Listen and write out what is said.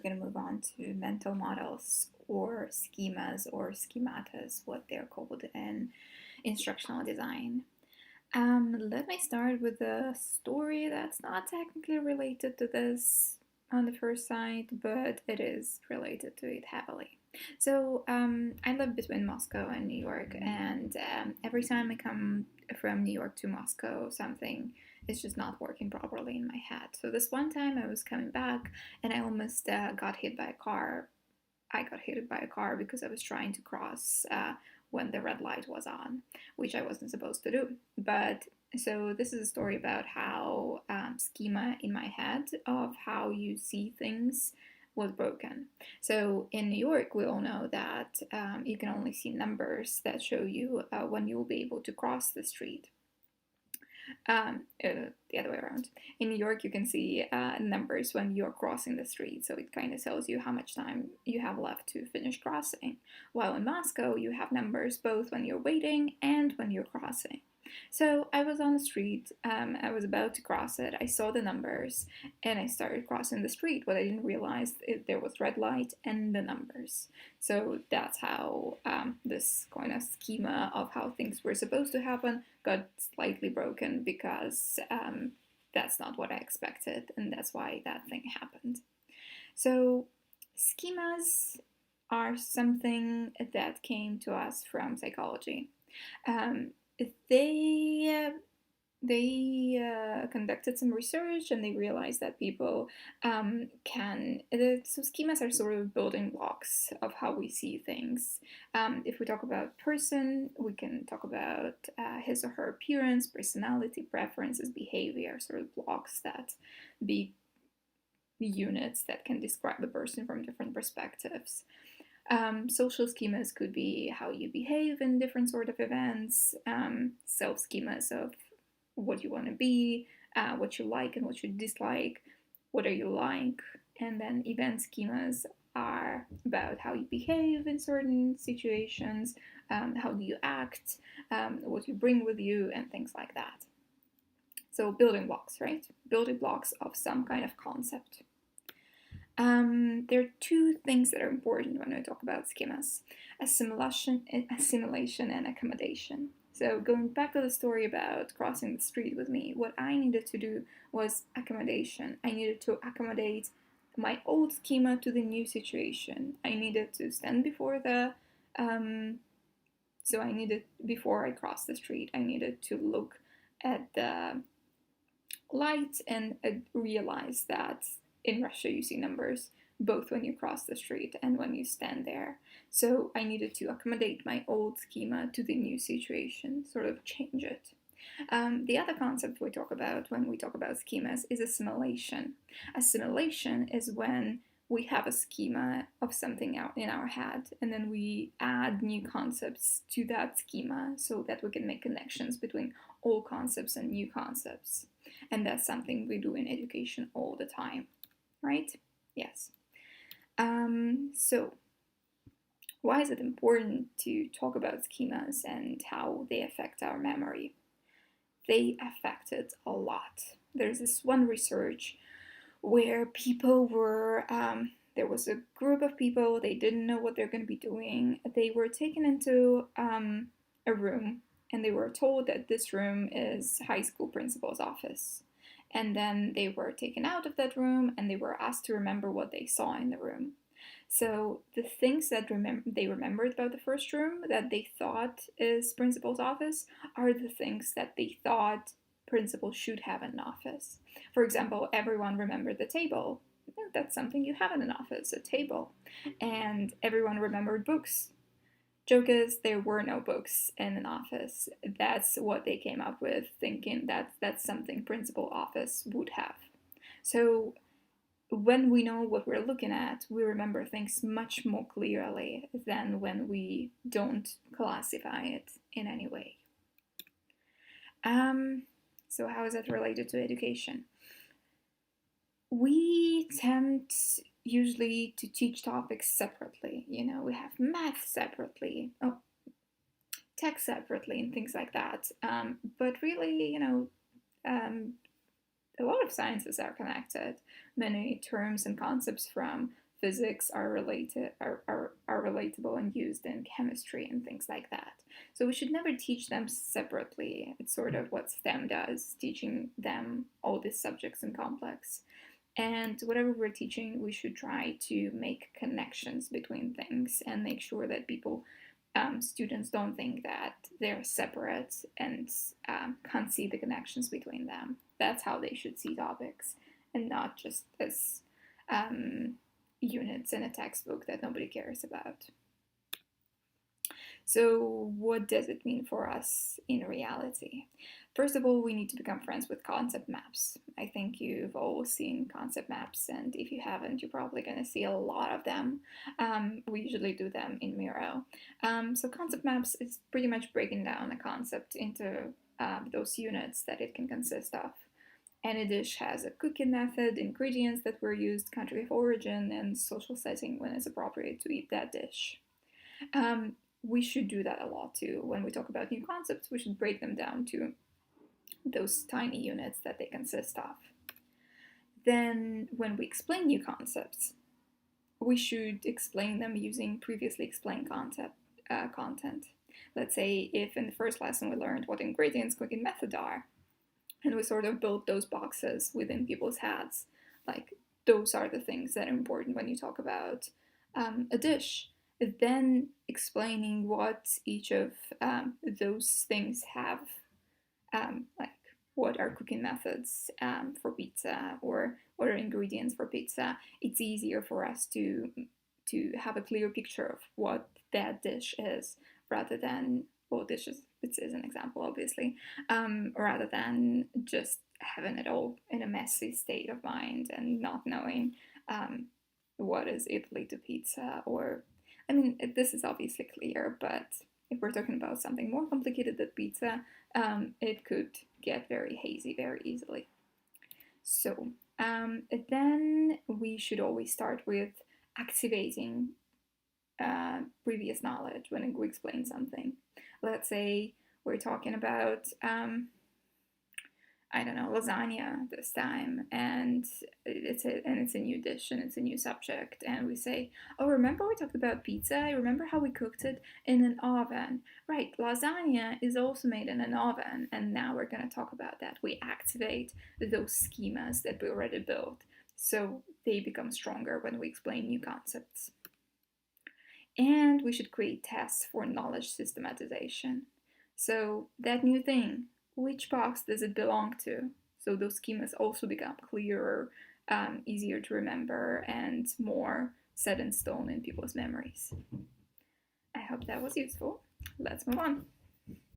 going to move on to mental models or schemas or schematas, what they're called in instructional design. Let me start with a story that's not technically related to this on the first sight, but it is related to it heavily. So, I live between Moscow and New York, and every time I come from New York to Moscow, something is just not working properly in my head. So, this one time I was coming back and I almost got hit by a car. I got hit by a car because I was trying to cross when the red light was on, which I wasn't supposed to do. But so this is a story about how schema in my head of how you see things was broken. So in New York, we all know that you can only see numbers that show you when you will be able to cross the street. The other way around. In New York, you can see numbers when you're crossing the street, so it kind of tells you how much time you have left to finish crossing. While in Moscow, you have numbers both when you're waiting and when you're crossing. So I was on the street, I was about to cross it, I saw the numbers, and I started crossing the street. What I didn't realize there was red light and the numbers. So that's how this kind of schema of how things were supposed to happen got slightly broken because that's not what I expected, and that's why that thing happened. So schemas are something that came to us from psychology. Um, they conducted some research and they realized that people so schemas are sort of building blocks of how we see things. If we talk about person, we can talk about his or her appearance, personality, preferences, behavior, sort of blocks that be units that can describe the person from different perspectives. Social schemas could be how you behave in different sort of events, self schemas of what you want to be, what you like and what you dislike, what are you like, and then event schemas are about how you behave in certain situations, how do you act, what you bring with you, and things like that. So building blocks, right? Building blocks of some kind of concept. There are two things that are important when we talk about schemas: assimilation and accommodation. So going back to the story about crossing the street with me, what I needed to do was accommodation. I needed to accommodate my old schema to the new situation. I needed to stand before before I crossed the street, I needed to look at the light and realize that in Russia you see numbers both when you cross the street and when you stand there. So I needed to accommodate my old schema to the new situation, sort of change it. The other concept we talk about when we talk about schemas is assimilation. Assimilation is when we have a schema of something out in our head and then we add new concepts to that schema so that we can make connections between old concepts and new concepts. And that's something we do in education all the time, right? Yes. So why is it important to talk about schemas and how they affect our memory? They affect it a lot. There's this one research where people were, there was a group of people, they didn't know what they're going to be doing. They were taken into a room and they were told that this room is high school principal's office. And then they were taken out of that room and they were asked to remember what they saw in the room. So the things that they remembered about the first room that they thought is principal's office are the things that they thought principal should have in an office. For example, everyone remembered the table. That's something you have in an office, a table. And everyone remembered books. Joke is, there were no books in an office. That's what they came up with, thinking that that's something principal office would have. So when we know what we're looking at, we remember things much more clearly than when we don't classify it in any way. So how is that related to education? We tend usually to teach topics separately. We have math separately, tech separately, and things like that. But really, a lot of sciences are connected. Many terms and concepts from physics are relatable and used in chemistry and things like that. So we should never teach them separately. It's sort of what STEM does, teaching them all these subjects in complex. And whatever we're teaching, we should try to make connections between things and make sure that students don't think that they're separate and can't see the connections between them. That's how they should see topics, and not just as units in a textbook that nobody cares about. So, what does it mean for us in reality? First of all, we need to become friends with concept maps. I think you've all seen concept maps, and if you haven't, you're probably going to see a lot of them. We usually do them in Miro. So, concept maps is pretty much breaking down a concept into those units that it can consist of. Any dish has a cooking method, ingredients that were used, country of origin, and social setting when it's appropriate to eat that dish. We should do that a lot too. When we talk about new concepts, we should break them down to those tiny units that they consist of. Then, when we explain new concepts, we should explain them using previously explained content. Let's say if in the first lesson we learned what ingredients, cooking method are, and we sort of build those boxes within people's heads, like those are the things that are important when you talk about a dish. Then explaining what each of those things have, like what are cooking methods for pizza, or what are ingredients for pizza. It's easier for us to have a clear picture of what that dish is, rather than, well, dishes, pizza is an example, obviously, rather than just having it all in a messy state of mind and not knowing what is Italy to pizza, or I mean, this is obviously clear, but if we're talking about something more complicated than pizza, it could get very hazy very easily. So then we should always start with activating previous knowledge when we explain something. Let's say we're talking about I don't know, lasagna this time, and it's a new dish and it's a new subject, and we say, oh, remember we talked about pizza? Remember how we cooked it in an oven? Right, lasagna is also made in an oven, and now we're going to talk about that. We activate those schemas that we already built, so they become stronger when we explain new concepts. And we should create tests for knowledge systematization. So that new thing, which box does it belong to? So those schemas also become clearer, easier to remember, and more set in stone in people's memories. I hope that was useful. Let's move on.